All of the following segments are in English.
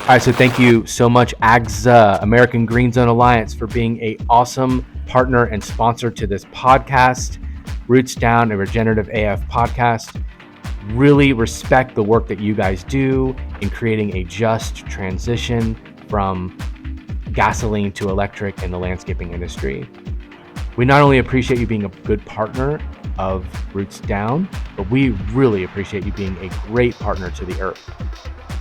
All right, so thank you so much, AGZA, American Green Zone Alliance, for being an awesome partner and sponsor to this podcast, Roots Down, a Regenerative AF podcast. Really respect the work that you guys do in creating a just transition from gasoline to electric in the landscaping industry. We not only appreciate you being a good partner of Roots Down, but we really appreciate you being a great partner to the earth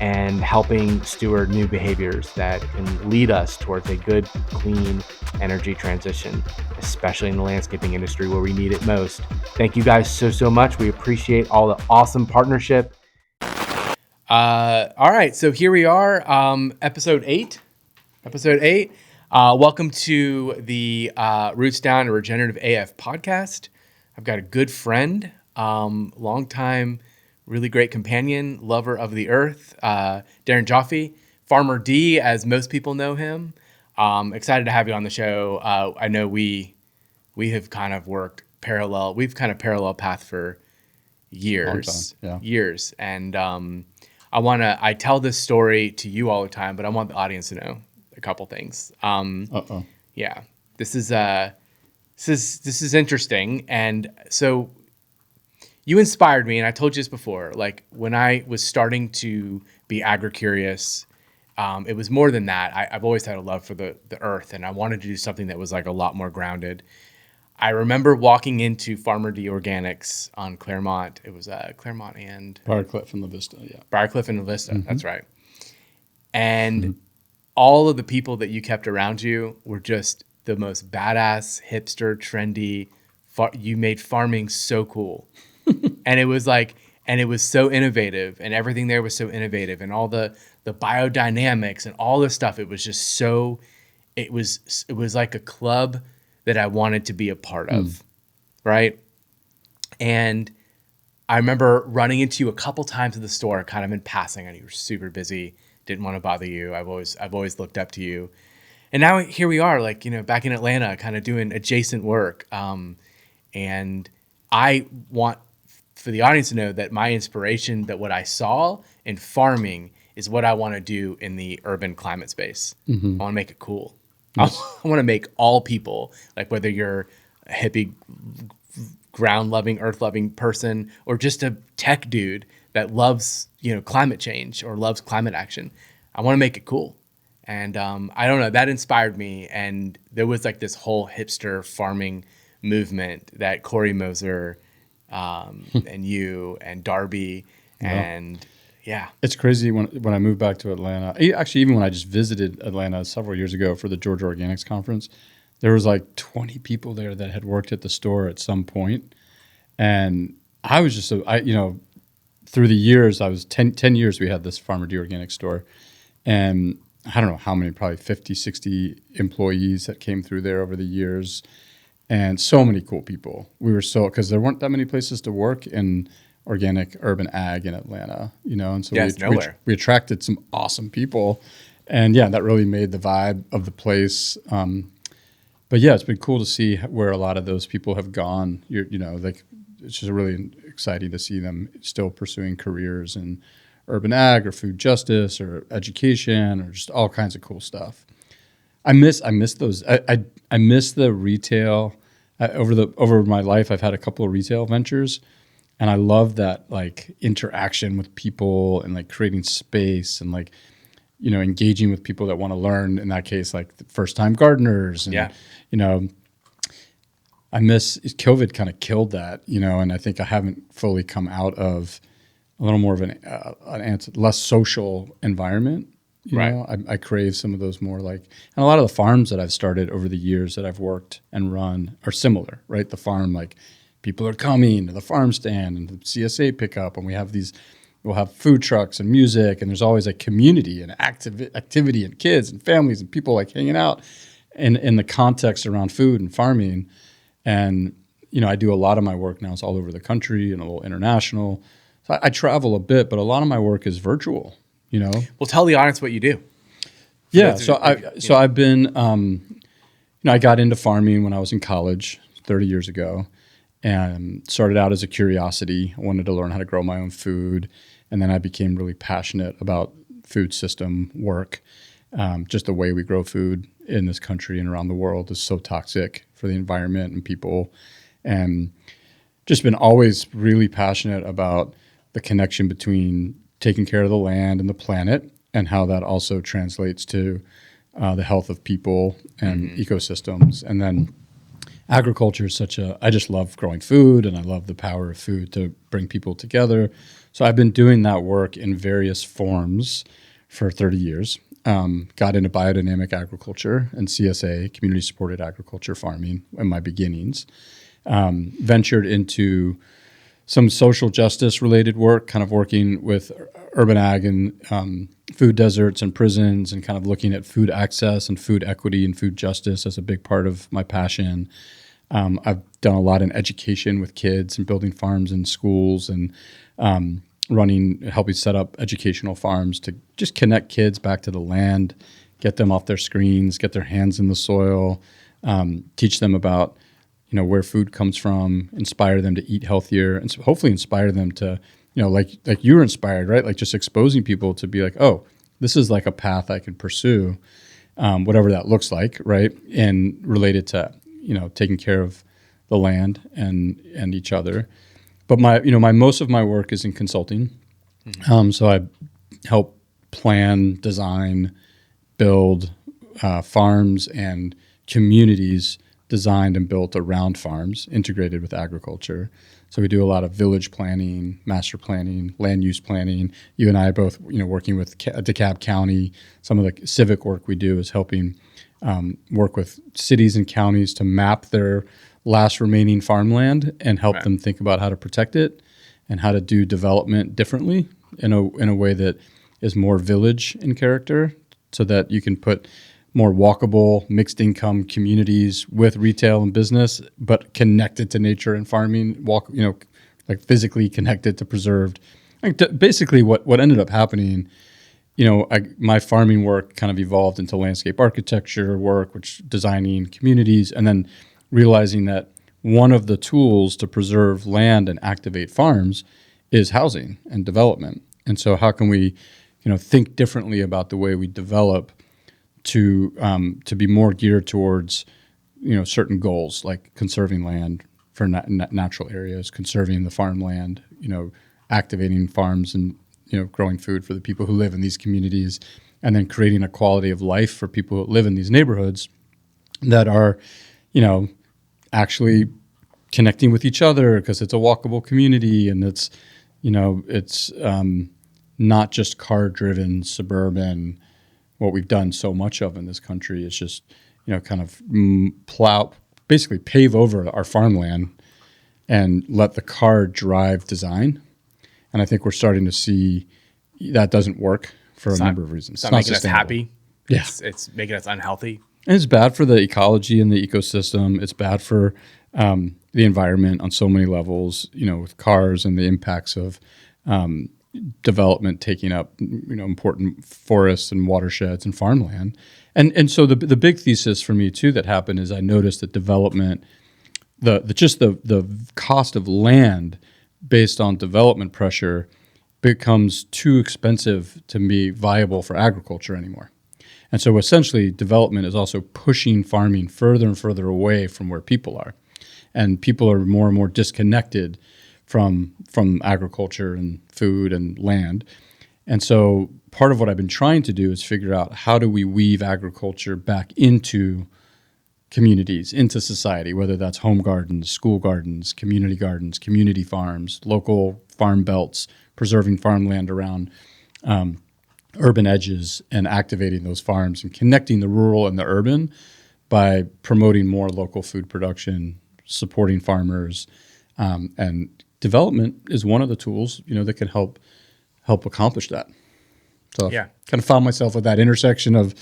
and helping steward new behaviors that can lead us towards a good, clean energy transition, especially in the landscaping industry where we need it most. Thank you guys so much. We appreciate all the awesome partnership. All right, so here we are, episode 8. Welcome to the Roots Down, a Regenerative AF podcast. I've got a good friend, longtime, really great companion, lover of the earth, Daron Joffe, Farmer D, as most people know him. Excited to have you on the show. I know we have kind of worked parallel. We've kind of parallel path for years, years. And I tell this story to you all the time, but I want the audience to know a couple things. Yeah, this is interesting, and so. You inspired me, and I told you this before, like when I was starting to be agri-curious, it was more than that. I've always had a love for the earth, and I wanted to do something that was like a lot more grounded. I remember walking into Farmer D Organics on Claremont. It was Claremont and... Briarcliff and La Vista, yeah. Briarcliff and La Vista, that's right. And all of the people that you kept around you were just the most badass, hipster, trendy. You made farming so cool. And it was so innovative, and everything there was so innovative, and all the biodynamics and all this stuff. It was just so, it was like a club that I wanted to be a part of, right? And I remember running into you a couple times at the store, kind of in passing, and you were super busy, didn't want to bother you. I've always looked up to you, and now here we are, like, back in Atlanta, kind of doing adjacent work, and I want for the audience to know that my inspiration, that what I saw in farming is what I want to do in the urban climate space. I want to make it cool. Yes. I want to make all people, like whether you're a hippie, ground-loving, earth-loving person, or just a tech dude that loves, climate change or loves climate action, I want to make it cool. And I don't know, that inspired me. And there was like this whole hipster farming movement that Corey Moser and you and Darby and it's crazy when I moved back to Atlanta. Actually, even when I just visited Atlanta several years ago for the Georgia Organics Conference, there was like 20 people there that had worked at the store at some point, and I was just through the years, I was 10 years we had this Farmer D Organic store, and I don't know how many, probably 50, 60 employees that came through there over the years. And so many cool people. We were because there weren't that many places to work in organic urban ag in Atlanta, and so we attracted some awesome people, and that really made the vibe of the place. But it's been cool to see where a lot of those people have gone. It's just really exciting to see them still pursuing careers in urban ag or food justice or education or just all kinds of cool stuff. I miss those. I miss the retail. Over my life, I've had a couple of retail ventures, and I love that like interaction with people and like creating space and like engaging with people that want to learn. In that case, like the first-time gardeners. And, I miss COVID. Kind of killed that, and I think I haven't fully come out of a little more of an less social environment. I crave some of those more and a lot of the farms that I've started over the years that I've worked and run are similar, right? The farm, like people are coming to the farm stand and the CSA pickup, and we'll have food trucks and music, and there's always a community and activity and kids and families and people like hanging out in the context around food and farming. And, I do a lot of my work now. It's all over the country and a little international. So I travel a bit, but a lot of my work is virtual. Well, tell the audience what you do. I've been, I got into farming when I was in college 30 years ago, and started out as a curiosity. I wanted to learn how to grow my own food, and then I became really passionate about food system work. Just the way we grow food in this country and around the world is so toxic for the environment and people. And just been always really passionate about the connection between taking care of the land and the planet and how that also translates to the health of people and ecosystems. And then agriculture is I just love growing food, and I love the power of food to bring people together. So I've been doing that work in various forms for 30 years. Got into biodynamic agriculture and CSA, community supported agriculture farming, in my beginnings. Ventured into some social justice related work, kind of working with urban ag and food deserts and prisons, and kind of looking at food access and food equity and food justice as a big part of my passion. I've done a lot in education with kids and building farms in schools and helping set up educational farms to just connect kids back to the land, get them off their screens, get their hands in the soil, teach them about where food comes from, inspire them to eat healthier, and hopefully inspire them to, like you were inspired, right? Like just exposing people to be like, oh, this is like a path I can pursue, whatever that looks like, right? And related to, taking care of the land and each other. But my most of my work is in consulting. So I help plan, design, build farms and communities designed and built around farms, integrated with agriculture. So we do a lot of village planning, master planning, land use planning. You and I are both, working with DeKalb County. Some of the civic work we do is helping work with cities and counties to map their last remaining farmland and help them think about how to protect it and how to do development differently in a way that is more village in character, so that you can put more walkable, mixed income communities with retail and business, but connected to nature and farming, like physically connected to preserved. Basically what ended up happening, my farming work kind of evolved into landscape architecture work, which designing communities, and then realizing that one of the tools to preserve land and activate farms is housing and development. And so how can we, think differently about the way we develop to be more geared towards, certain goals, like conserving land for natural areas, conserving the farmland, activating farms and, growing food for the people who live in these communities, and then creating a quality of life for people who live in these neighborhoods that are, actually connecting with each other because it's a walkable community, and it's not just car-driven suburban. What we've done so much of in this country is just, kind of basically pave over our farmland and let the car drive design. And I think we're starting to see that doesn't work for a number of reasons. It's not making us happy. Yeah. It's making us unhealthy. And it's bad for the ecology and the ecosystem. It's bad for the environment on so many levels, with cars and the impacts of development taking up, important forests and watersheds and farmland. And so the big thesis for me too that happened is I noticed that development, the cost of land based on development pressure becomes too expensive to be viable for agriculture anymore. And so essentially development is also pushing farming further and further away from where people are. And people are more and more disconnected from agriculture and food and land. And so part of what I've been trying to do is figure out how do we weave agriculture back into communities, into society, whether that's home gardens, school gardens, community farms, local farm belts, preserving farmland around urban edges and activating those farms and connecting the rural and the urban by promoting more local food production, supporting farmers, and development is one of the tools, that can help accomplish that. So yeah. Kind of found myself at that intersection of,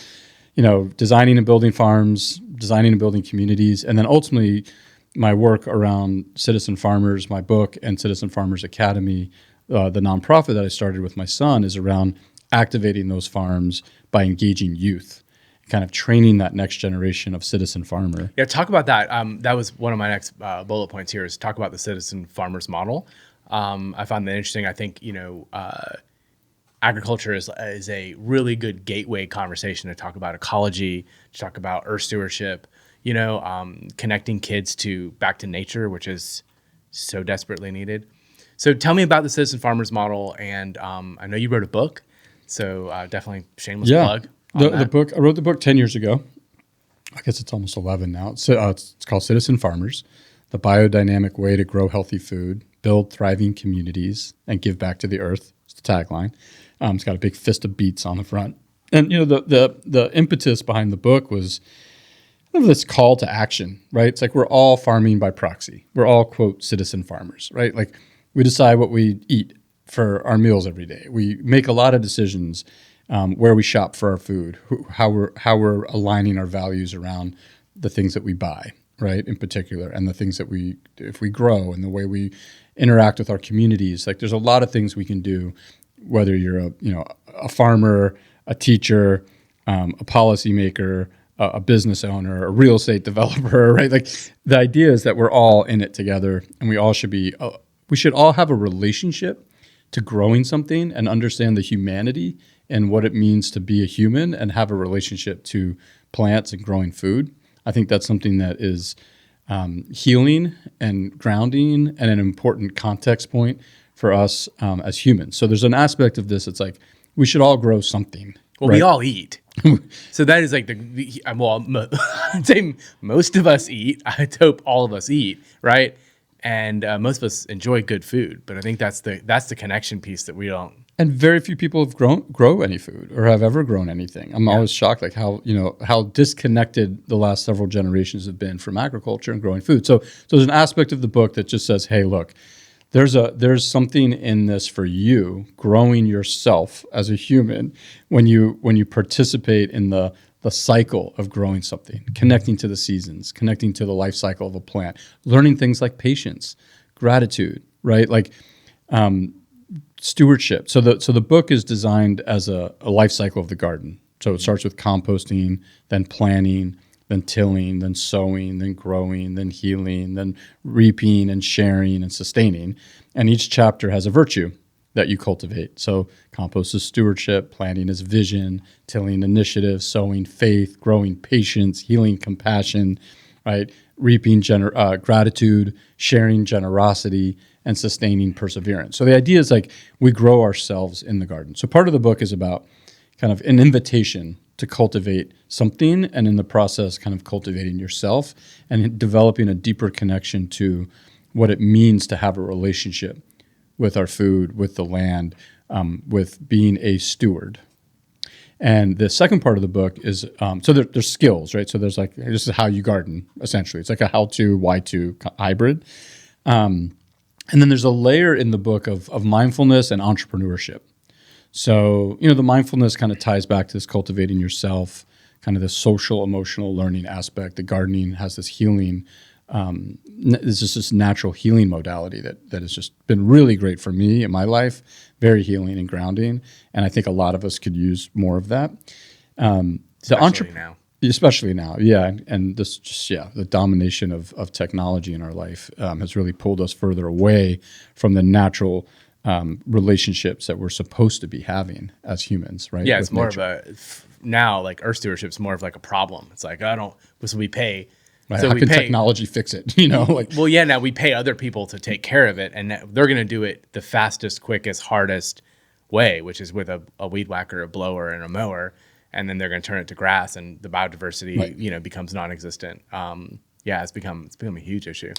designing and building farms, designing and building communities, and then ultimately my work around Citizen Farmers, my book, and Citizen Farmers Academy, the nonprofit that I started with my son, is around activating those farms by engaging youth, kind of training that next generation of citizen farmer. Yeah, talk about that. That was one of my next bullet points here is talk about the citizen farmers model. I found that interesting. I think, agriculture is a really good gateway conversation to talk about ecology, to talk about earth stewardship, connecting kids back to nature, which is so desperately needed. So tell me about the citizen farmers model, and I know you wrote a book, so definitely shameless plug on the book. I wrote the book 10 years ago. I guess it's almost 11 now. It's called Citizen Farmers, the biodynamic way to grow healthy food, build thriving communities, and give back to the earth. It's the tagline. It's got a big fist of beets on the front. And the impetus behind the book was kind of this call to action, right? It's like we're all farming by proxy. We're all, quote, citizen farmers, right? Like we decide what we eat for our meals every day. We make a lot of decisions where we shop for our food, how we're aligning our values around the things that we buy, right? In particular, and the things that if we grow, and the way we interact with our communities. Like there's a lot of things we can do, whether you're a farmer, a teacher, a policymaker, a business owner, a real estate developer, right? Like the idea is that we're all in it together, and we should all have a relationship to growing something and understand the humanity and what it means to be a human and have a relationship to plants and growing food. I think that's something that is healing and grounding and an important context point for us as humans. So there's an aspect of this. It's like we should all grow something. Well, right? we all eat. So that is like I'd say most of us eat. I'd hope all of us eat, right? And most of us enjoy good food. But I think that's the connection piece that we don't. And very few people have grow any food or have ever grown anything. I'm always shocked, like how disconnected the last several generations have been from agriculture and growing food. So there's an aspect of the book that just says, hey, look, there's something in this for you, growing yourself as a human when you participate in the cycle of growing something, connecting to the seasons, connecting to the life cycle of a plant, learning things like patience, gratitude, right? Like stewardship. So the book is designed as a life cycle of the garden. So it starts with composting, then planting, then tilling, then sowing, then growing, then healing, then reaping and sharing and sustaining. And each chapter has a virtue that you cultivate. So compost is stewardship, planting is vision, tilling initiative, sowing faith, growing patience, healing compassion, right? Reaping gratitude, sharing generosity, and sustaining perseverance. So the idea is like we grow ourselves in the garden. So part of the book is about kind of an invitation to cultivate something, and in the process kind of cultivating yourself and developing a deeper connection to what it means to have a relationship with our food, with the land, with being a steward. And the second part of the book is, so there's skills, right? So there's like, this is how you garden, essentially. It's like a how-to, why-to hybrid. And then there's a layer in the book of mindfulness and entrepreneurship. So, the mindfulness kind of ties back to this cultivating yourself, kind of this social, emotional learning aspect. The gardening has this healing, this is this natural healing modality that has just been really great for me in my life, very healing and grounding. And I think a lot of us could use more of that. Especially now, yeah. And this the domination of technology in our life has really pulled us further away from the natural relationships that we're supposed to be having as humans, right? Yeah, it's more nature. Now, like earth stewardship is more of like a problem. It's like, so we pay. Right. So how can technology fix it? Well, yeah, now we pay other people to take care of it, and they're going to do it the fastest, quickest, hardest way, which is with a weed whacker, a blower, and a mower. And then they're going to turn it to grass, and the biodiversity, right, becomes non-existent. It's become a huge issue.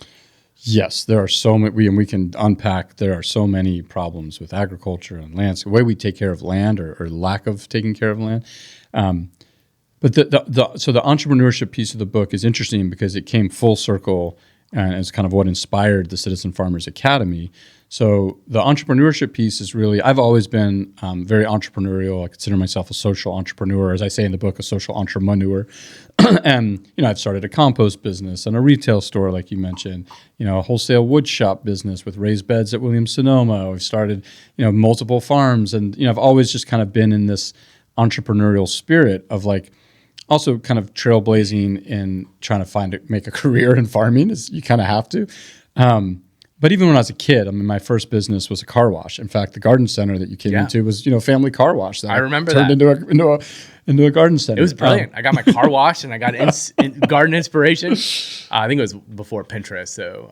Yes, there are so many, and we can unpack. There are so many problems with agriculture and landscape, the way we take care of land or lack of taking care of land. But so the entrepreneurship piece of the book is interesting because it came full circle, and it's kind of what inspired the Citizen Farmers Academy. So the entrepreneurship piece is really, I've always been very entrepreneurial. I consider myself a social entrepreneur, as I say in the book, a social entrepreneur. And, I've started a compost business and a retail store, like you mentioned, a wholesale wood shop business with raised beds at Williams-Sonoma. I've started, multiple farms. And, I've always just kind of been in this entrepreneurial spirit of like, also kind of trailblazing in trying to make a career in farming, is you kind of have to. But even when I was a kid, I mean, my first business was a car wash. In fact, the garden center that you came Yeah. into was, family car wash that I remember turned that. into a garden center. It was brilliant. I got my car wash and I got garden inspiration. I think it was before Pinterest, so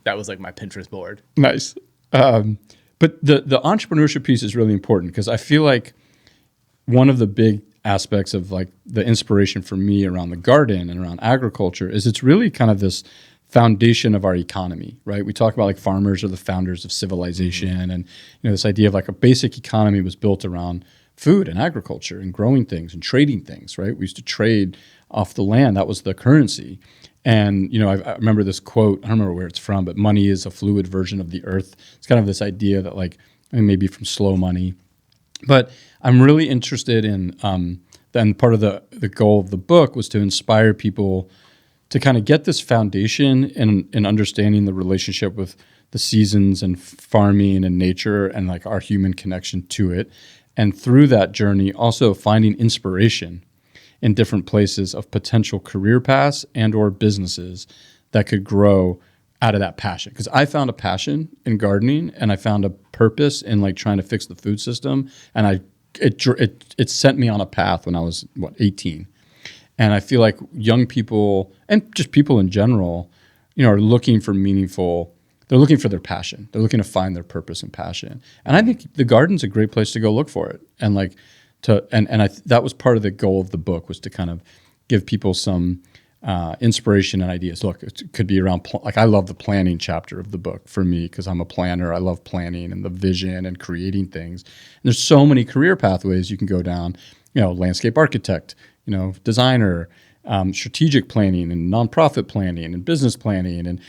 that was like my Pinterest board. Nice. But the entrepreneurship piece is really important because I feel like one of the big aspects of like the inspiration for me around the garden and around agriculture is it's really kind of this foundation of our economy, right? We talk about like farmers are the founders of civilization, and this idea of like a basic economy was built around food and agriculture and growing things and trading things, right? We used to trade off the land. That was the currency. And, I remember this quote, I don't remember where it's from, but money is a fluid version of the earth. It's kind of this idea that like, maybe from Slow Money. But I'm really interested in, then part of the goal of the book was to inspire people to kind of get this foundation in understanding the relationship with the seasons and farming and nature and like our human connection to it. And through that journey, also finding inspiration in different places of potential career paths and or businesses that could grow out of that passion. Because I found a passion in gardening and I found a purpose in like trying to fix the food system. And it sent me on a path when I was, 18. And I feel like young people and just people in general, are looking for they're looking for their passion. They're looking to find their purpose and passion. And I think the garden's a great place to go look for it. And like that was part of the goal of the book was to kind of give people some inspiration and ideas. Look, it could be around, like I love the planning chapter of the book for me because I'm a planner. I love planning and the vision and creating things. And there's so many career pathways you can go down, landscape architect, designer, strategic planning and nonprofit planning and business planning. And,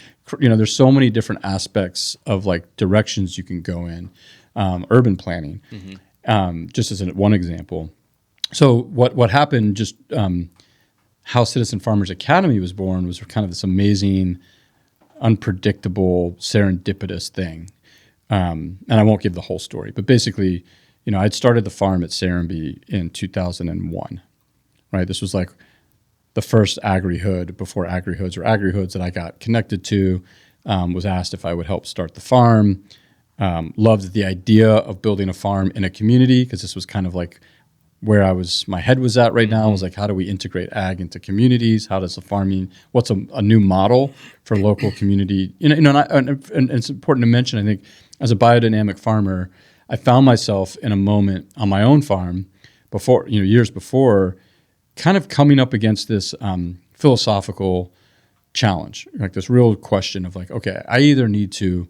there's so many different aspects of like directions you can go in, urban planning, just as one example. So what happened, just how Citizen Farmers Academy was born was kind of this amazing, unpredictable, serendipitous thing. And I won't give the whole story, but basically, I'd started the farm at Serenbe in 2001. Right, this was like the first agri-hood before agri-hoods or agri-hoods that I got connected to. Was asked if I would help start the farm. Loved the idea of building a farm in a community because this was kind of like where my head was at right now. I was like, how do we integrate ag into communities? How does the farming? What's a new model for local community? And it's important to mention. I think as a biodynamic farmer, I found myself in a moment on my own farm before, years before, kind of coming up against this philosophical challenge, like this real question of like, okay, I either need to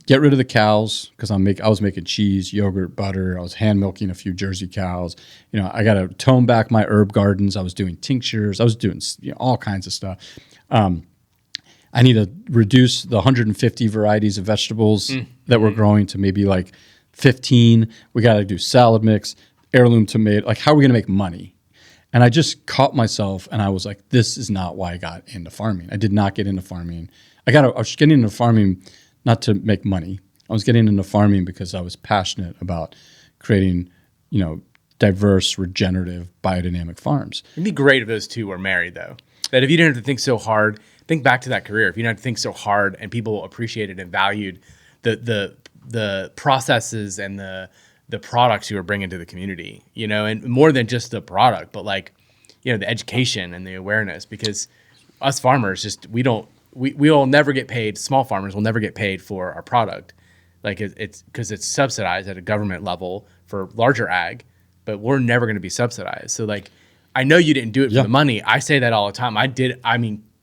get rid of the cows because I was making cheese, yogurt, butter. I was hand milking a few Jersey cows. I got to tone back my herb gardens. I was doing tinctures. I was doing all kinds of stuff. I need to reduce the 150 varieties of vegetables that we're growing to maybe like 15. We got to do salad mix, heirloom tomato. Like, how are we going to make money? And I just caught myself and I was like, this is not why I got into farming. I did not get into farming. I was getting into farming not to make money. I was getting into farming because I was passionate about creating, diverse, regenerative, biodynamic farms. It'd be great if those two were married, though. That if you didn't have to think so hard, think back to that career. If you didn't have to think so hard and people appreciated and valued the processes and the products you were bringing to the community, and more than just the product, but like, the education and the awareness, because us farmers we'll never get paid. Small farmers will never get paid for our product. Like it's because it's subsidized at a government level for larger ag, but we're never going to be subsidized. So like, I know you didn't do it for the money. I say that all the time.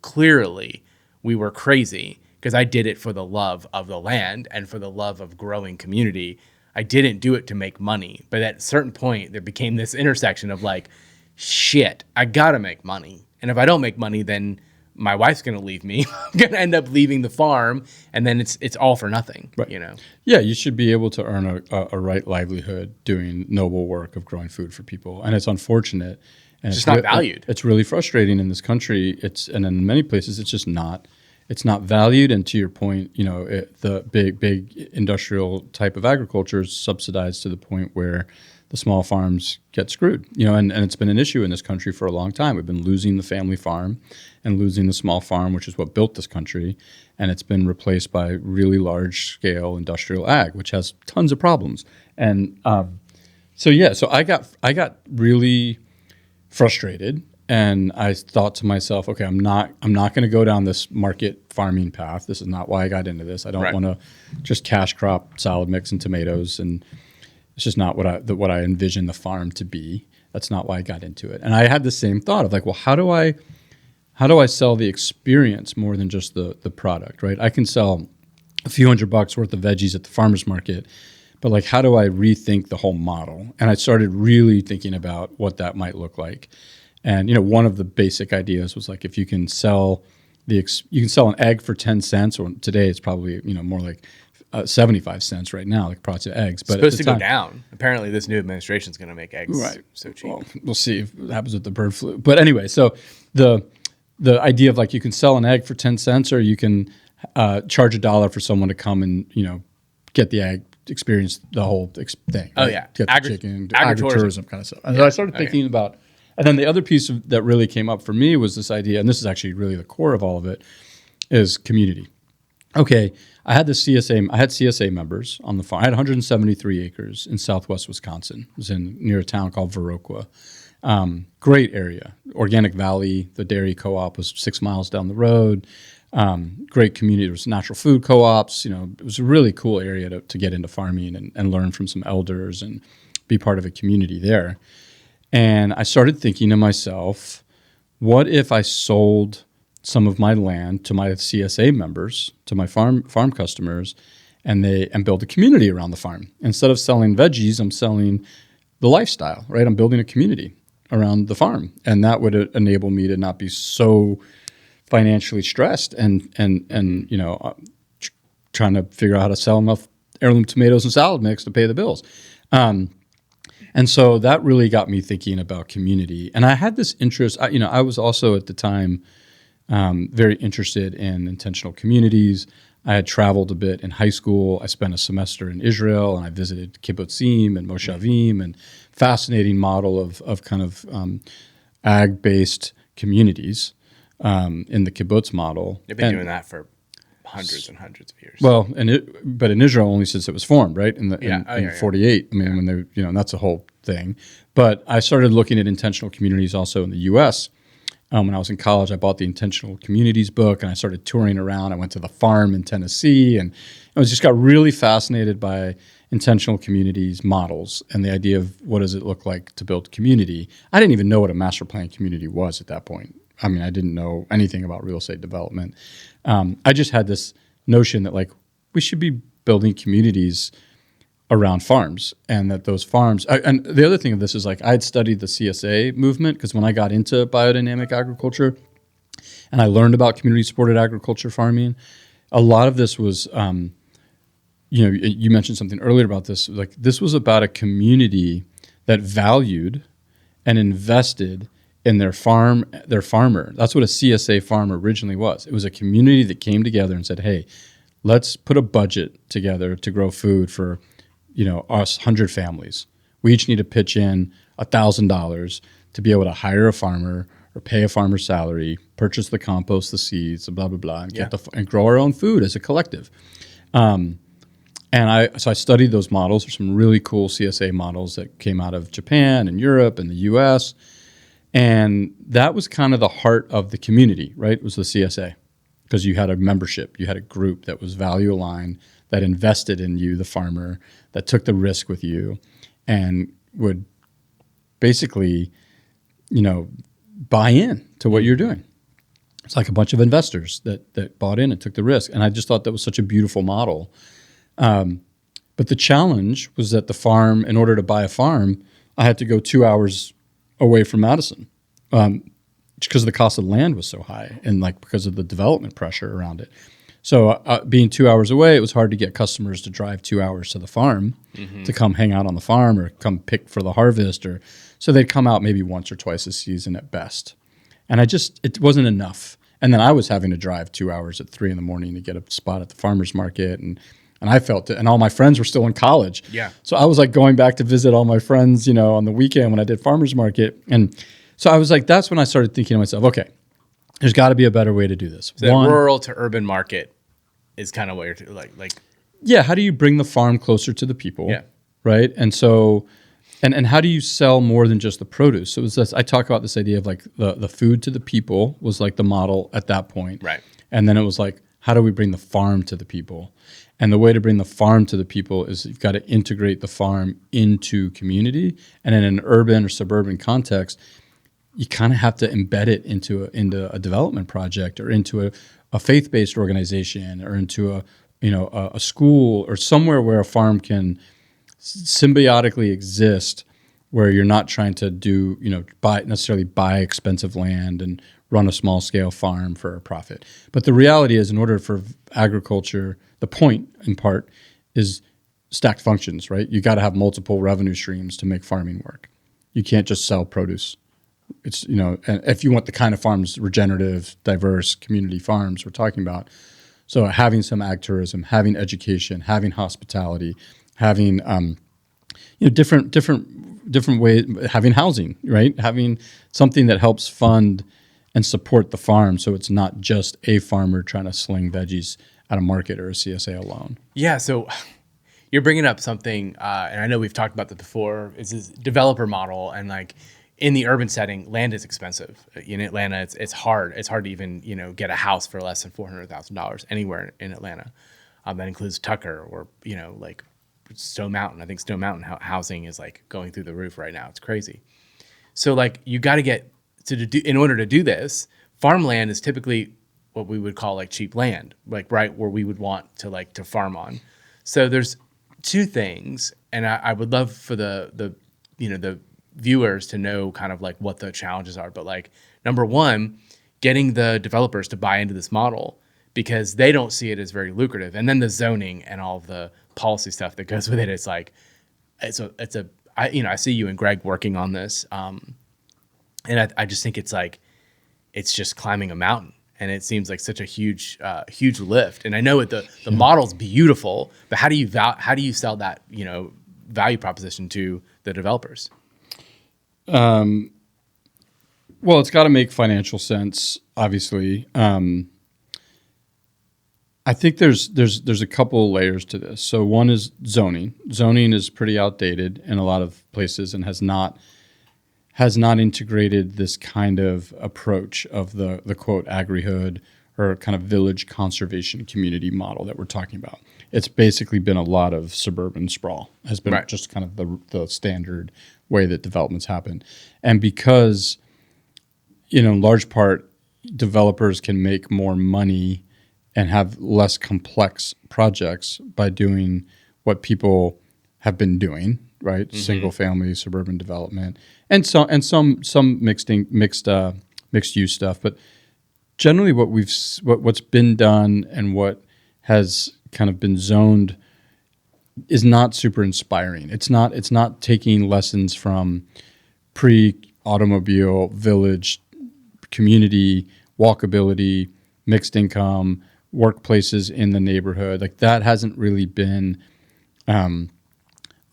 Clearly we were crazy because I did it for the love of the land and for the love of growing community. I didn't do it to make money, but at a certain point there became this intersection of like, shit, I gotta make money. And if I don't make money, then my wife's gonna leave me. I'm gonna end up leaving the farm, and then it's all for nothing. Right. Yeah, you should be able to earn a right livelihood doing noble work of growing food for people, and it's unfortunate. And it's just not valued. It's really frustrating in this country. And in many places, it's just not. It's not valued, and to your point, the big industrial type of agriculture is subsidized to the point where the the small farms get screwed, and it's been an issue in this country for a long time. We've been losing the family farm and losing the small farm, which is what built this country. And it's been replaced by really large scale industrial ag, which has tons of problems. And so I got really frustrated, and I thought to myself, okay, I'm not going to go down this market farming path. This is not why I got into this. I don't want to just cash crop salad mix and tomatoes, and it's just not what I envisioned the farm to be. That's not why I got into it. And I had the same thought of like, well, how do I sell the experience more than just the product, right? I can sell a few $100 worth of veggies at the farmer's market, but like, how do I rethink the whole model? And I started really thinking about what that might look like. And one of the basic ideas was like, if you can sell you can sell an egg for 10 cents, or today it's probably more like 75 cents right now, like price of eggs. But it's supposed to go down. Apparently, this new administration is going to make eggs so cheap. Well, we'll see if it happens with the bird flu. But anyway, so the idea of like you can sell an egg for 10 cents, or you can charge $1 for someone to come and get the egg, experience the whole thing. Oh, yeah. Get the chicken, agritourism kind of stuff. And so I started thinking about, and then the other piece that really came up for me was this idea, and this is actually really the core of all of it, is community. Okay, I had CSA members on the farm. I had 173 acres in southwest Wisconsin. It was near a town called Viroqua. Great area. Organic Valley, the dairy co-op was 6 miles down the road. Great community. There was natural food co-ops. It was a really cool area to get into farming and learn from some elders and be part of a community there. And I started thinking to myself, what if I sold some of my land to my CSA members, to my farm customers, and build a community around the farm? Instead of selling veggies, I'm selling the lifestyle, right? I'm building a community around the farm, and that would enable me to not be so financially stressed and trying to figure out how to sell enough heirloom tomatoes and salad mix to pay the bills. And so that really got me thinking about community. And I had this interest. I was also at the time very interested in intentional communities. I had traveled a bit in high school. I spent a semester in Israel, and I visited kibbutzim and moshavim, and fascinating model of kind of ag-based communities in the kibbutz model. They've been doing that for hundreds and hundreds of years. Well, but in Israel only since it was formed, right? In 48. I mean, when they, and that's a whole thing. But I started looking at intentional communities also in the U.S. When I was in college, I bought the Intentional Communities book, and I started touring around. I went to the farm in Tennessee, and I just got really fascinated by intentional communities models and the idea of what does it look like to build community. I didn't even know what a master plan community was at that point. I mean, I didn't know anything about real estate development. I just had this notion that like we should be building communities around farms, and that those farms. And the other thing of this is like I had studied the CSA movement, because when I got into biodynamic agriculture and I learned about community supported agriculture farming, a lot of this was, you mentioned something earlier about this. Like this was about a community that valued and invested in their farmer. That's what a CSA farm originally was. It was a community that came together and said, hey, let's put a budget together to grow food for us 100 families. We each need to pitch in $1,000 to be able to hire a farmer or pay a farmer's salary, purchase the compost, the seeds, blah, blah, blah, and grow our own food as a collective. So I studied those models. There's some really cool CSA models that came out of Japan and Europe and the US. And that was kind of the heart of the community, right? It was the CSA, because you had a membership, you had a group that was value aligned, that invested in you, the farmer, that took the risk with you, and would basically, buy in to what you're doing. It's like a bunch of investors that bought in and took the risk. And I just thought that was such a beautiful model. But the challenge was that the farm, in order to buy a farm, I had to go 2 hours away from Madison, because the cost of land was so high, and like because of the development pressure around it. So being 2 hours away, it was hard to get customers to drive 2 hours to the farm to come hang out on the farm or come pick for the harvest, so they'd come out maybe once or twice a season at best. And it wasn't enough. And then I was having to drive 2 hours at 3 a.m. to get a spot at the farmer's market, and And I felt it. And all my friends were still in college. Yeah. So I was like going back to visit all my friends, on the weekend when I did farmers market. And so I was like, that's when I started thinking to myself, okay, there's got to be a better way to do this. So that rural to urban market is kind of what you're like. Yeah. How do you bring the farm closer to the people? Yeah. Right. And so, and how do you sell more than just the produce? So it was this, I talk about this idea of like the food to the people was like the model at that point. Right. And then it was like, how do we bring the farm to the people? And the way to bring the farm to the people is you've got to integrate the farm into community. And in an urban or suburban context, you kind of have to embed it into a development project or into a faith-based organization or into a school or somewhere where a farm can symbiotically exist, where you're not trying to buy expensive land and run a small scale farm for a profit. But the reality is, in order for agriculture, the point in part is stacked functions, right? You got to have multiple revenue streams to make farming work. You can't just sell produce. It's, and if you want the kind of farms, regenerative, diverse community farms we're talking about. So having some ag tourism, having education, having hospitality, having, different ways, having housing, right? Having something that helps fund and support the farm, so it's not just a farmer trying to sling veggies at a market or a CSA alone. Yeah, so you're bringing up something, and I know we've talked about that before, is this developer model, and like in the urban setting, land is expensive. In Atlanta, it's hard. It's hard to even get a house for less than $400,000 anywhere in Atlanta. That includes Tucker or like Stone Mountain. I think Stone Mountain housing is like going through the roof right now. It's crazy. So like you got to get in order to do this, farmland is typically what we would call like cheap land, like right where we would want to farm on. So there's two things, and I would love for the viewers to know kind of like what the challenges are. But like number one, getting the developers to buy into this model because they don't see it as very lucrative, and then the zoning and all of the policy stuff that goes with it. It's like I see you and Greg working on this. And I just think it's like, it's just climbing a mountain, and it seems like such a huge lift. And I know the model's beautiful, but how do you sell that value proposition to the developers? Well, it's got to make financial sense, obviously. I think there's a couple of layers to this. So one is zoning. Zoning is pretty outdated in a lot of places and has not integrated this kind of approach of the quote agrihood or kind of village conservation community model that we're talking about. It's basically been a lot of suburban sprawl, has been right. Just kind of the standard way that developments happen. And because, in large part, developers can make more money and have less complex projects by doing what people have been doing, right? Mm-hmm. Single family suburban development, and some mixed use stuff. But generally, what's been done and what has kind of been zoned is not super inspiring. It's not taking lessons from pre-automobile village community walkability, mixed income workplaces in the neighborhood. Like that hasn't really been the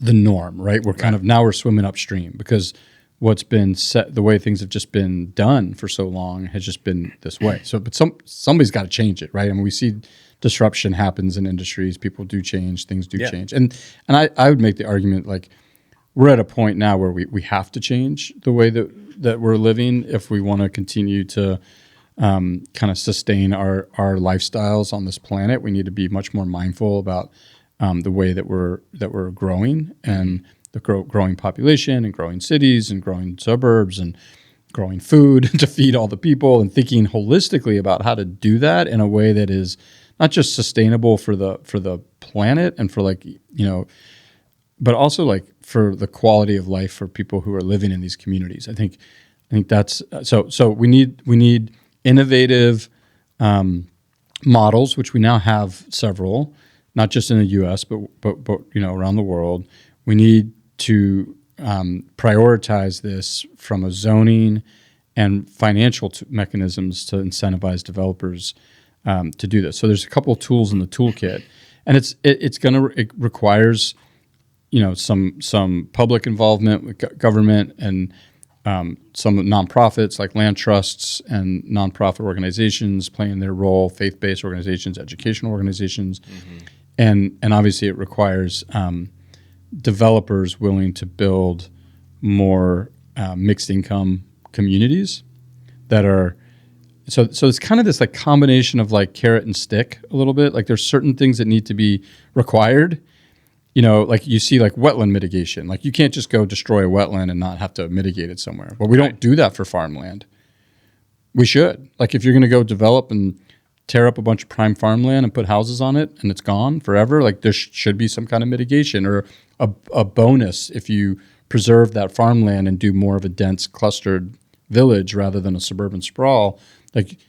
norm, right? We're kind of now we're swimming upstream because what's been set, the way things have just been done for so long has just been this way. So, but somebody's got to change it, right? I mean, we see disruption happens in industries. People do change, things do change. And I would make the argument like we're at a point now where we have to change the way that we're living if we want to continue to kind of sustain our lifestyles on this planet. We need to be much more mindful about the way that we're growing and the growing population and growing cities and growing suburbs and growing food to feed all the people, and thinking holistically about how to do that in a way that is not just sustainable for the planet and for but also like for the quality of life for people who are living in these communities. I think that's so we need innovative models, which we now have several, not just in the U.S. but around the world. We need to prioritize this from a zoning and financial mechanisms to incentivize developers to do this. So there's a couple of tools in the toolkit, and it requires, some public involvement with government and some nonprofits like land trusts and nonprofit organizations playing their role, faith-based organizations, educational organizations, and obviously it requires developers willing to build more mixed income communities that are so it's kind of this like combination of like carrot and stick a little bit. Like there's certain things that need to be required. Like you see like wetland mitigation. Like you can't just go destroy a wetland and not have to mitigate it somewhere. Well, we don't do that for farmland. We should. Like if you're going to go develop and tear up a bunch of prime farmland and put houses on it and it's gone forever, like there should be some kind of mitigation or a bonus if you preserve that farmland and do more of a dense clustered village rather than a suburban sprawl.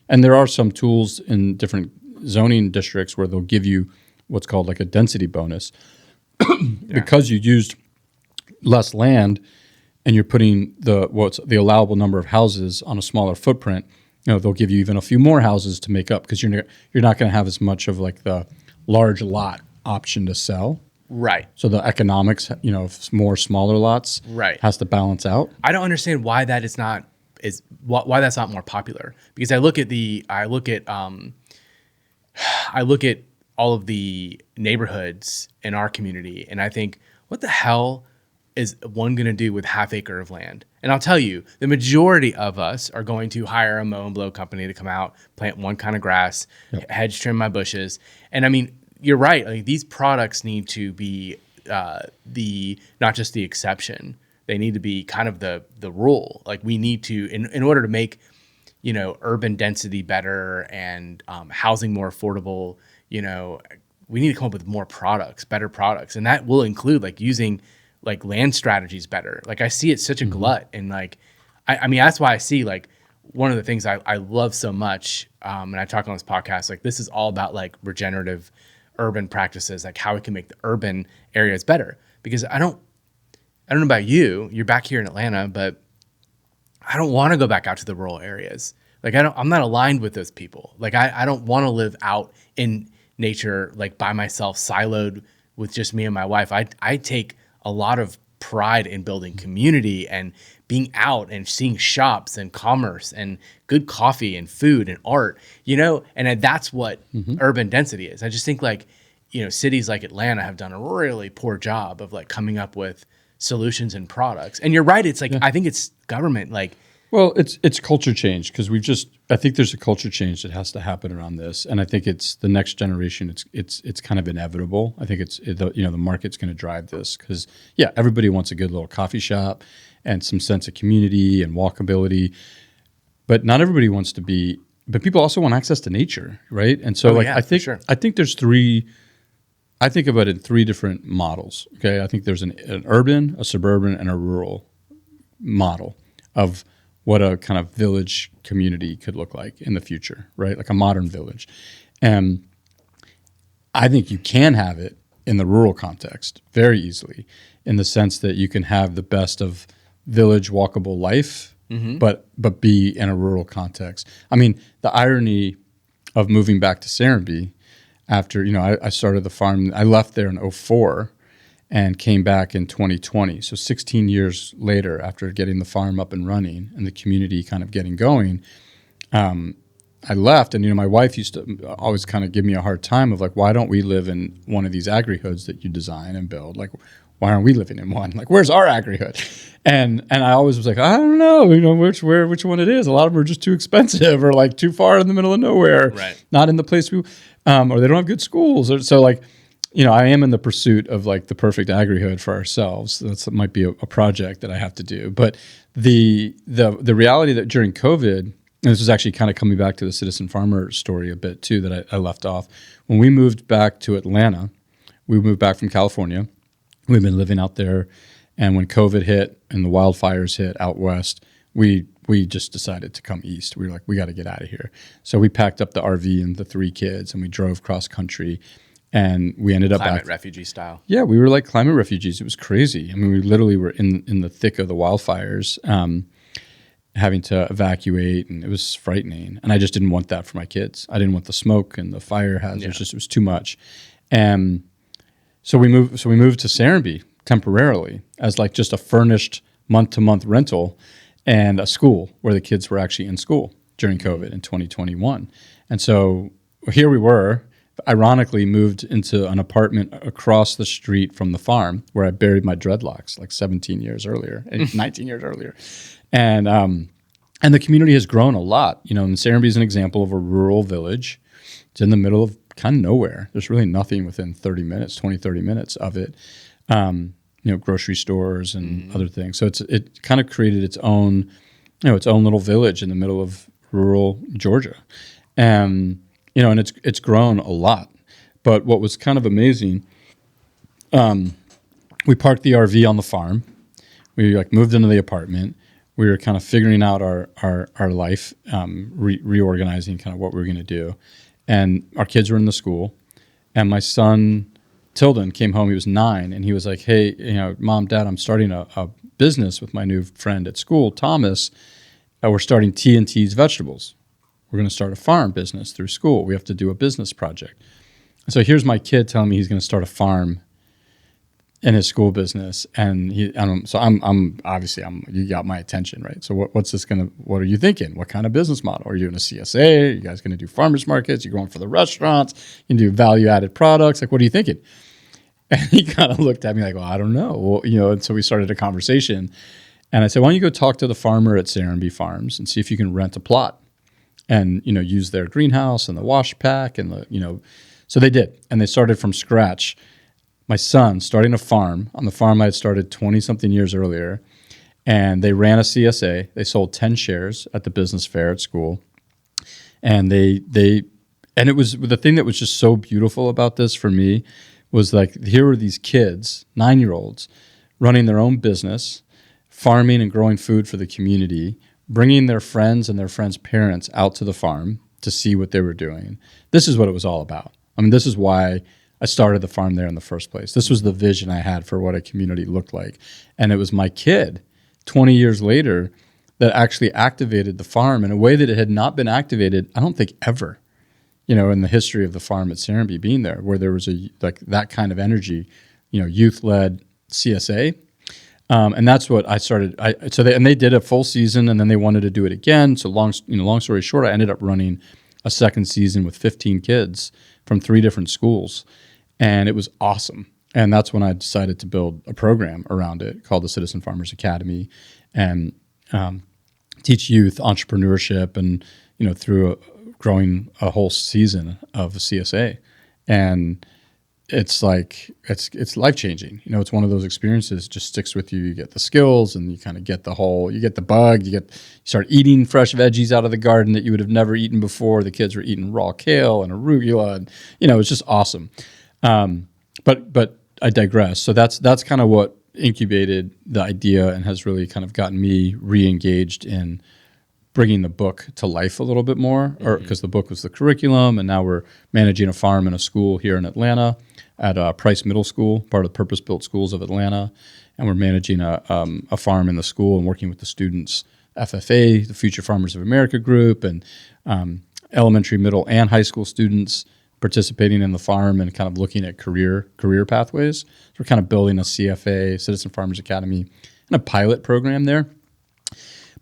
And there are some tools in different zoning districts where they'll give you what's called like a density bonus because you used less land and you're putting the allowable number of houses on a smaller footprint. They'll give you even a few more houses to make up because you're not going to have as much of like the large lot option to sell. Right. So the economics, of more smaller lots, has to balance out. I don't understand why that is not why that's not more popular. Because I look at all of the neighborhoods in our community, and I think, what the hell is one going to do with half acre of land? And I'll tell you, the majority of us are going to hire a mow and blow company to come out, plant one kind of grass, hedge trim my bushes. And I mean, you're right. Like, these products need to be not just the exception. They need to be kind of the rule. Like, we need to, in order to make, urban density better and housing more affordable, we need to come up with more products, better products. And that will include like using like land strategies better. Like, I see it's such a glut. And like, I mean, that's why I see like one of the things I love so much. And I talk on this podcast, like this is all about like regenerative urban practices, like how we can make the urban areas better. Because I don't know about you, you're back here in Atlanta, but I don't want to go back out to the rural areas. Like I'm not aligned with those people. Like I don't want to live out in nature, like by myself, siloed with just me and my wife. I take a lot of pride in building community and being out and seeing shops and commerce and good coffee and food and art, and that's what urban density is. I just think like, cities like Atlanta have done a really poor job of like coming up with solutions and products. And you're right. It's like, I think it's government. Like, well, it's culture change because I think there's a culture change that has to happen around this. And I think it's the next generation. It's kind of inevitable. I think the market's going to drive this because everybody wants a good little coffee shop and some sense of community and walkability, but not everybody wants to be, but people also want access to nature. Right. And so I think there's three, I think about it in three different models. Okay. I think there's an urban, a suburban, and a rural model of what a kind of village community could look like in the future, right? Like a modern village. And I think you can have it in the rural context very easily in the sense that you can have the best of village walkable life, but be in a rural context. I mean, the irony of moving back to Serenbe after, I started the farm, I left there in 2004 and came back in 2020. So 16 years later, after getting the farm up and running and the community kind of getting going, I left. And, my wife used to always kind of give me a hard time of like, why don't we live in one of these agri-hoods that you design and build? Like, why aren't we living in one? Like, where's our agri-hood? And I always was like, I don't know, which one it is. A lot of them are just too expensive or like too far in the middle of nowhere, right? Not in the place or they don't have good schools. So like, I am in the pursuit of like the perfect agri-hood for ourselves. That might be a project that I have to do. But the reality that during COVID, and this is actually kind of coming back to the citizen farmer story a bit too that I left off. When we moved back to Atlanta, we moved back from California. We've been living out there. And when COVID hit and the wildfires hit out west, we just decided to come east. We were like, we got to get out of here. So we packed up the RV and the 3 kids and we drove cross country. And we ended up climate refugee style. Yeah, we were like climate refugees. It was crazy. I mean, we literally were in the thick of the wildfires, having to evacuate, and it was frightening. And I just didn't want that for my kids. I didn't want the smoke and the fire hazards. It was too much. And so we moved to Serenbe temporarily as like just a furnished month-to-month rental and a school where the kids were actually in school during COVID in 2021. And so here we were, ironically moved into an apartment across the street from the farm where I buried my dreadlocks like 19 years earlier. And the community has grown a lot. You know, and Serenbe is an example of a rural village. It's in the middle of kind of nowhere. There's really nothing within 30 minutes of it. Grocery stores and other things. So it kind of created its own little village in the middle of rural Georgia. And it's grown a lot. But what was kind of amazing, we parked the RV on the farm. We moved into the apartment. We were kind of figuring out our life, reorganizing kind of what we were going to do. And our kids were in the school. And my son Tilden came home. He was 9, and he was like, "Hey, Mom, Dad, I'm starting a business with my new friend at school, Thomas. We're starting T&T's Vegetables. We're going to start a farm business through school. We have to do a business project." So here's my kid telling me he's going to start a farm in his school business, and you got my attention, right? So what are you thinking? What kind of business model? Are you doing a CSA? Are you guys going to do farmers markets? You're going for the restaurants? You can do value added products? Like, what are you thinking? And he kind of looked at me like, well, I don't know. Well, and so we started a conversation, and I said, why don't you go talk to the farmer at Serenbe Farms and see if you can rent a plot and, use their greenhouse and the wash pack and so they did. And they started from scratch. My son starting a farm on the farm I had started 20 something years earlier, and they ran a CSA. They sold 10 shares at the business fair at school. And and it was the thing that was just so beautiful about this for me was like, here were these kids, 9-year-olds, running their own business, farming and growing food for the community, bringing their friends and their friends' parents out to the farm to see what they were doing. This is what it was all about. I mean, this is why I started the farm there in the first place. This was the vision I had for what a community looked like. And it was my kid, 20 years later, that actually activated the farm in a way that it had not been activated, I don't think, ever, in the history of the farm at Serenbe being there, where there was that kind of energy, youth-led CSA. And that's what I started. They did a full season, and then they wanted to do it again. So long story short, I ended up running a second season with 15 kids from 3 different schools, and it was awesome. And that's when I decided to build a program around it called the Citizen Farmers Academy, and teach youth entrepreneurship, and through growing a whole season of CSA, and it's life changing. It's one of those experiences, just sticks with you. You get the skills, and you kind of get you get the bug. You start eating fresh veggies out of the garden that you would have never eaten before. The kids were eating raw kale and arugula, and it's just awesome. But I digress. So that's kind of what incubated the idea and has really kind of gotten me re-engaged in bringing the book to life a little bit more, because the book was the curriculum, and now we're managing a farm and a school here in Atlanta at Price Middle School, part of the purpose-built schools of Atlanta, and we're managing a farm in the school and working with the students, FFA, the Future Farmers of America group, and elementary, middle, and high school students participating in the farm and kind of looking at career pathways. So we're kind of building a CFA, Citizen Farmers Academy, and a pilot program there.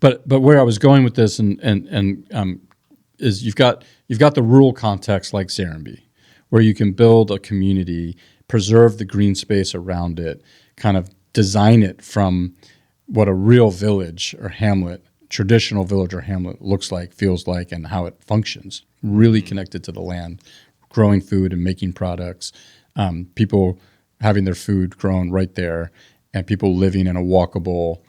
But where I was going with this is you've got the rural context like Serenbe, where you can build a community, preserve the green space around it, kind of design it from what a real village or hamlet, traditional village or hamlet looks like, feels like, and how it functions. Really connected to the land, growing food and making products, people having their food grown right there, and people living in a walkable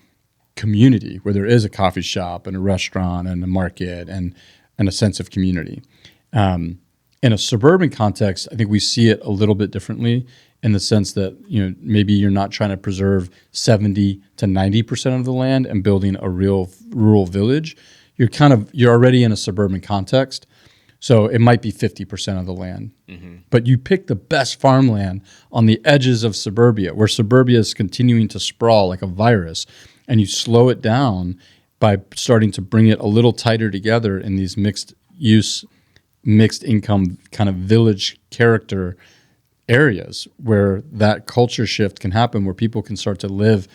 community where there is a coffee shop and a restaurant and a market and a sense of community. In a suburban context, I think we see it a little bit differently, in the sense that maybe you're not trying to preserve 70 to 90% of the land and building a real rural village. You're already in a suburban context, so it might be 50% of the land. But you pick the best farmland on the edges of suburbia, where suburbia is continuing to sprawl like a virus, and you slow it down by starting to bring it a little tighter together in these mixed use, mixed income kind of village character areas where that culture shift can happen, where people can start to live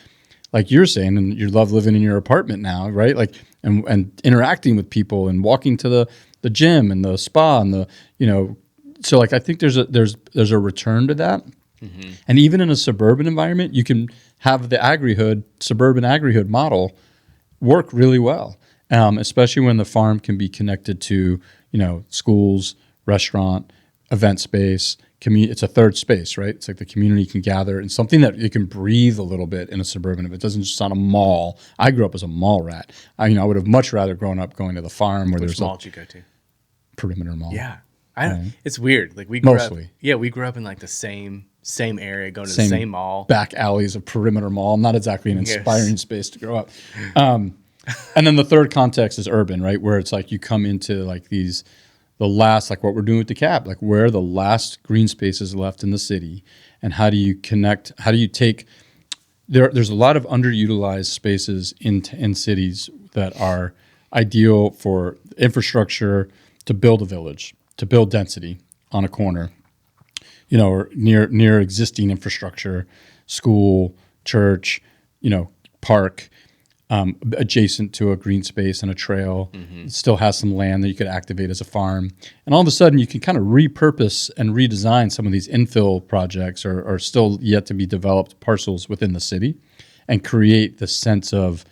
like you're saying, and you love living in your apartment now, right? Like, and interacting with people and walking to the gym and the spa and so like I think there's a return to that. Mm-hmm. And even in a suburban environment, you can have the suburban agri-hood model work really well, especially when the farm can be connected to, schools, restaurant, event space, it's a third space, right? It's like the community can gather and something that it can breathe a little bit in a suburban. If it doesn't just sound a mall. I grew up as a mall rat. I would have much rather grown up going to the farm where Which mall did you go to? Perimeter Mall. Yeah. It's weird. Like we grew Mostly. up, we grew up in like the same area, going to the same mall. Back alleys of Perimeter Mall. Not exactly an inspiring space to grow up. And then the third context is urban, right? Where it's like you come into like the last, like what we're doing with the CAP, like where the last green spaces left in the city, and how do you connect? How do you take? There's a lot of underutilized spaces in cities that are ideal for infrastructure to build a village, to build density on a corner, or near existing infrastructure, school, church, park. Adjacent to a green space and a trail. Mm-hmm. It still has some land that you could activate as a farm. And all of a sudden, you can kind of repurpose and redesign some of these infill projects or still yet to be developed parcels within the city and create the sense of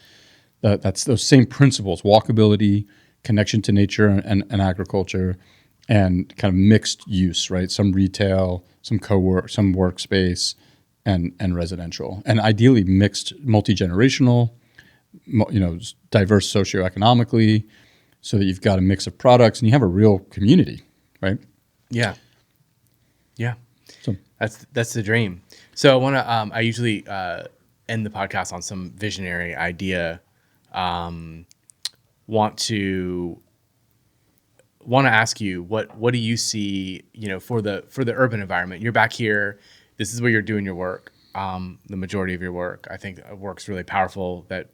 that's those same principles, walkability, connection to nature and agriculture, and kind of mixed use, right? Some retail, some co-work, some workspace, and residential. And ideally mixed, multi-generational, diverse socioeconomically, so that you've got a mix of products and you have a real community, right? Yeah. So that's the dream. So I want to. I usually end the podcast on some visionary idea. Want to ask you what do you see? For the urban environment. You're back here. This is where you're doing your work. The majority of your work, I think, work's really powerful. That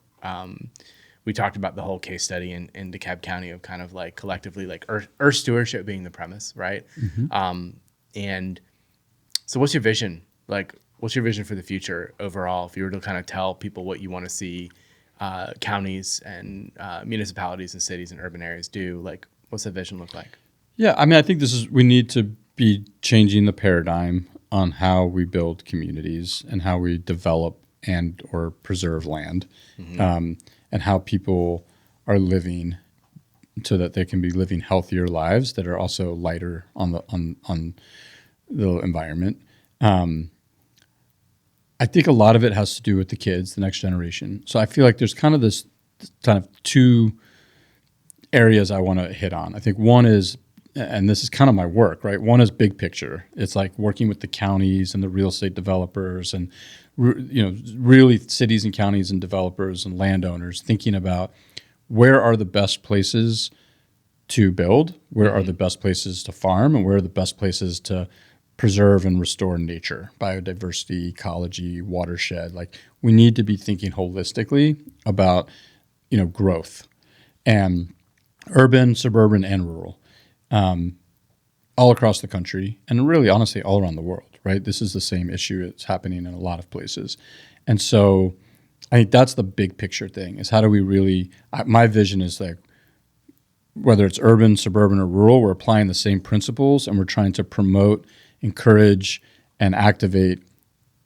we talked about the whole case study in DeKalb County of kind of like collectively like earth stewardship being the premise, right? Mm-hmm. And so what's your vision? Like, what's your vision for the future overall? If you were to kind of tell people what you want to see counties and municipalities and cities and urban areas do, like, what's the vision look like? Yeah, I mean, I think we need to be changing the paradigm on how we build communities and how we develop and or preserve land, mm-hmm. And how people are living so that they can be living healthier lives that are also lighter on the environment. I think a lot of it has to do with the kids, the next generation. So I feel like there's kind of this kind of two areas I want to hit on. I think one is, and this is kind of my work, right? One is big picture. It's like working with the counties and the real estate developers and, really cities and counties and developers and landowners thinking about where are the best places to build, where mm-hmm. are the best places to farm, and where are the best places to preserve and restore nature, biodiversity, ecology, watershed. Like we need to be thinking holistically about, growth, and urban, suburban, and rural. All across the country and really, honestly, all around the world, right? This is the same issue. It's happening in a lot of places. And so I think that's the big picture thing is how do we really, my vision is like, whether it's urban, suburban, or rural, we're applying the same principles and we're trying to promote, encourage, and activate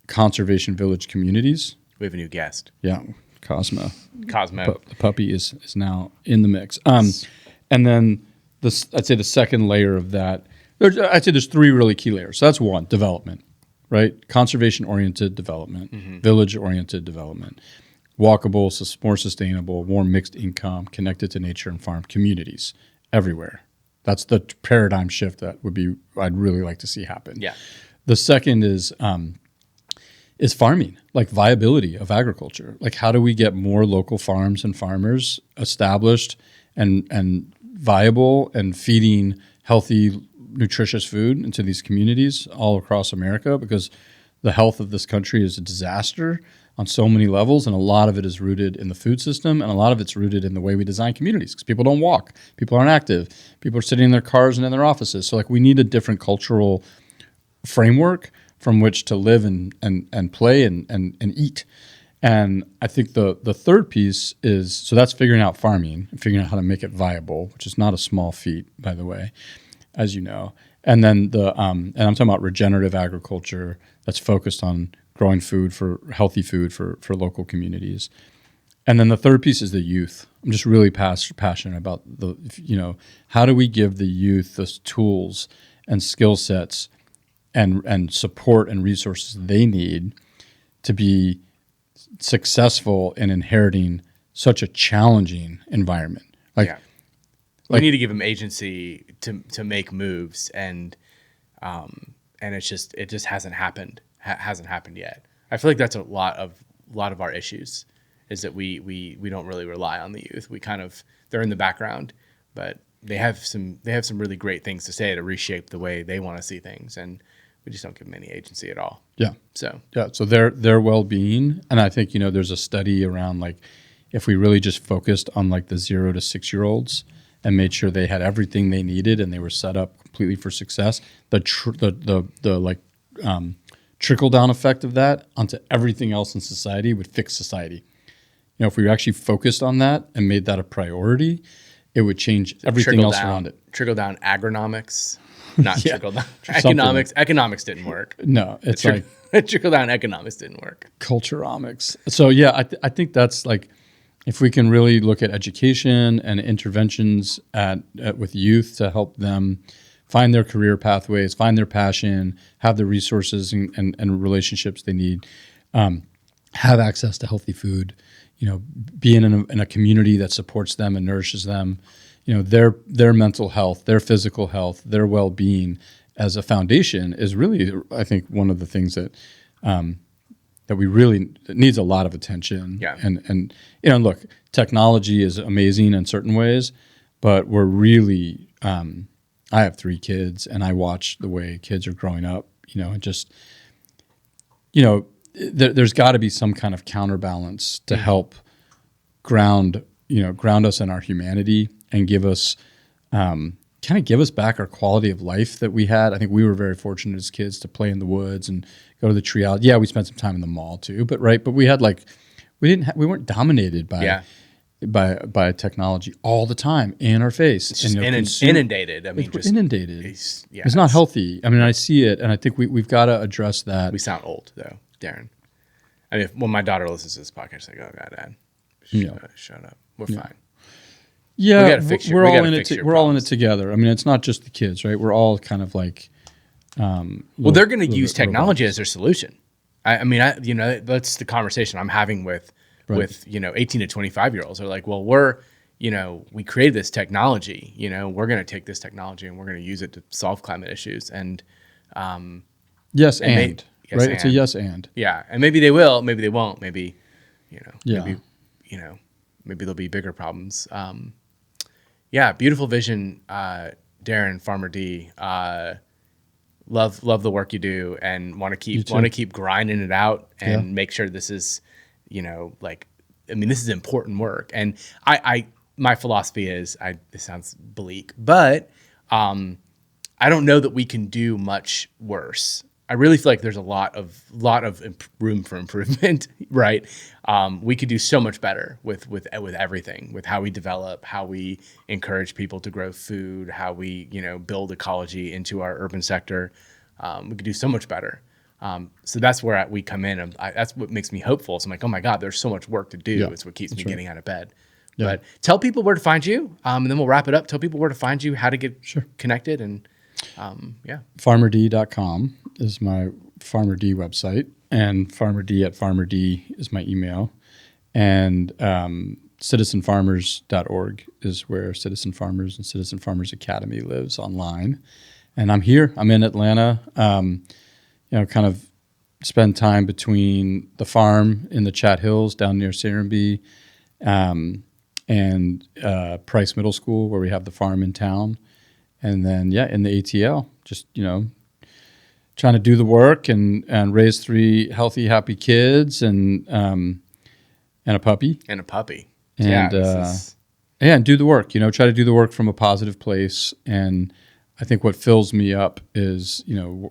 conservation village communities. We have a new guest. Yeah, Cosmo. The puppy is now in the mix. And then I'd say the second layer of that, I'd say there's three really key layers. So that's one, development, right? Conservation-oriented development, mm-hmm. village-oriented development, walkable, more sustainable, more mixed income, connected to nature and farm communities everywhere. That's the paradigm shift that I'd really like to see happen. Yeah. The second is farming, like viability of agriculture. Like how do we get more local farms and farmers established and viable and feeding healthy, nutritious food into these communities all across America, because the health of this country is a disaster on so many levels, and a lot of it is rooted in the food system, and a lot of it's rooted in the way we design communities, because people don't walk, people aren't active, people are sitting in their cars and in their offices. So like we need a different cultural framework from which to live and play and eat. And I think the third piece is, so that's figuring out farming and figuring out how to make it viable, which is not a small feat, by the way, as you know. And then and I'm talking about regenerative agriculture that's focused on growing healthy food for local communities. And then the third piece is the youth. I'm just really passionate about how do we give the youth the tools and skill sets and support and resources they need to be successful in inheriting such a challenging environment. We need to give them agency to make moves, and it just hasn't happened. Hasn't happened yet. I feel like that's a lot of our issues, is that we don't really rely on the youth. They're in the background, but they have some really great things to say to reshape the way they want to see things, and we just don't give them any agency at all. Yeah. So their well-being, and I think there's a study around if we really just focused on the 0 to 6 year olds and made sure they had everything they needed and they were set up completely for success, the trickle down effect of that onto everything else in society would fix society. If we actually focused on that and made that a priority, it would change everything else around it. Trickle down agronomics, not trickle down economics. Economics didn't work. No, it's trickle down economics didn't work. Culturomics. So yeah, I think that's if we can really look at education and interventions with youth to help them find their career pathways, find their passion, have the resources and relationships they need, have access to healthy food, being in a community that supports them and nourishes them, their mental health, their physical health, their well-being as a foundation is really, I think, one of the things that that needs a lot of attention. Yeah. And look, technology is amazing in certain ways, but we're really, I have 3 kids and I watch the way kids are growing up, and just, there's got to be some kind of counterbalance to help ground us in our humanity and give us, give us back our quality of life that we had. I think we were very fortunate as kids to play in the woods and go to the tree out. Yeah, we spent some time in the mall too, but we had we weren't dominated by technology all the time in our face. It's just inundated. I mean, we're inundated. It's not healthy. I mean, I see it, and I think we've got to address that. We sound old though, Darren. I mean, when my daughter listens to this podcast, she's like, "Oh God, Dad, shut up. We're fine." Yeah, we're all in it. We're all in it together. I mean, it's not just the kids, right? We're all kind of they're going to use technology as their solution. I mean, that's the conversation I'm having with 18 to 25 year olds. They're like, well, we created this technology. We're going to take this technology and we're going to use it to solve climate issues. And yes, right? It's a yes and. Yeah, and maybe they will, maybe they won't. Maybe maybe there'll be bigger problems. Beautiful vision, Darren, Farmer D. Love the work you do, and want to keep grinding it out and make sure this is, this is important work. And my philosophy is, this sounds bleak, but I don't know that we can do much worse. I really feel like there's a lot of room for improvement, right? We could do so much better with everything, with how we develop, how we encourage people to grow food, how we build ecology into our urban sector. We could do so much better. So that's where we come in, and that's what makes me hopeful. So I'm like, oh my God, there's so much work to do. Yeah, it's what keeps me getting out of bed. Yeah. But tell people where to find you, and then we'll wrap it up. Tell people where to find you, how to get connected, and farmerd.com is my Farmer D website, and farmerd@farmerd is my email, and citizenfarmers.org is where Citizen Farmers and Citizen Farmers Academy lives online. And I'm here. I'm in Atlanta. Kind of spend time between the farm in the Chat Hills down near Serenbe, and Price Middle School, where we have the farm in town. And then, in the ATL, just, trying to do the work and raise 3 healthy, happy kids and a puppy. And a puppy. And, and do the work, try to do the work from a positive place and I think what fills me up is,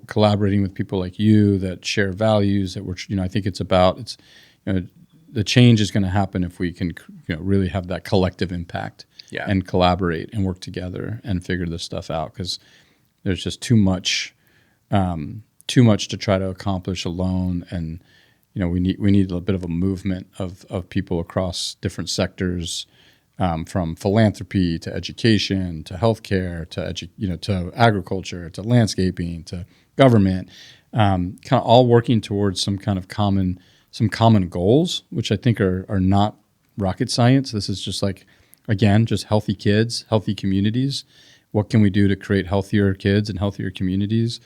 collaborating with people like you that share values that I think the change is going to happen if we can, really have that collective impact and collaborate and work together and figure this stuff out, because there's just too much to try to accomplish alone. And, we need a bit of a movement of people across different sectors, from philanthropy to education to healthcare to agriculture to landscaping to government, kind of all working towards some common goals, which I think are not rocket science. This is just just healthy kids, healthy communities. What can we do to create healthier kids and healthier communities?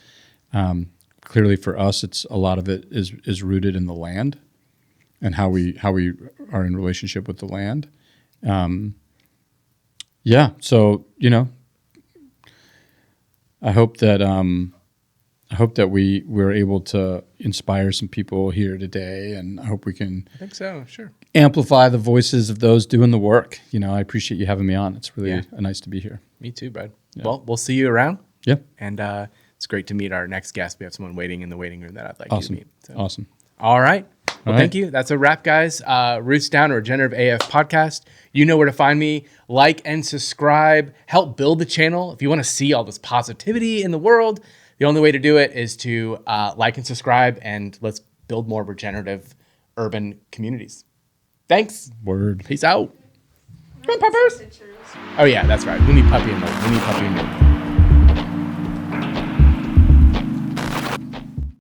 Clearly, for us, it's a lot of it is rooted in the land and how we are in relationship with the land. So I hope that we're able to inspire some people here today, and I hope we can. I think so. Sure. Amplify the voices of those doing the work. I appreciate you having me on. It's really nice to be here. Me too, bud. Yeah. Well, we'll see you around. Yeah. And it's great to meet our next guest. We have someone waiting in the waiting room that I'd like you to meet. So. Awesome. All right. Well, thank you. That's a wrap, guys. Roots Down, Regenerative AF podcast. You know where to find me. Like and subscribe. Help build the channel. If you want to see all this positivity in the world, the only way to do it is to like and subscribe, and let's build more regenerative urban communities. Thanks. Word. Peace out. Come on, puppers. Oh, yeah, that's right. We need puppy and milk.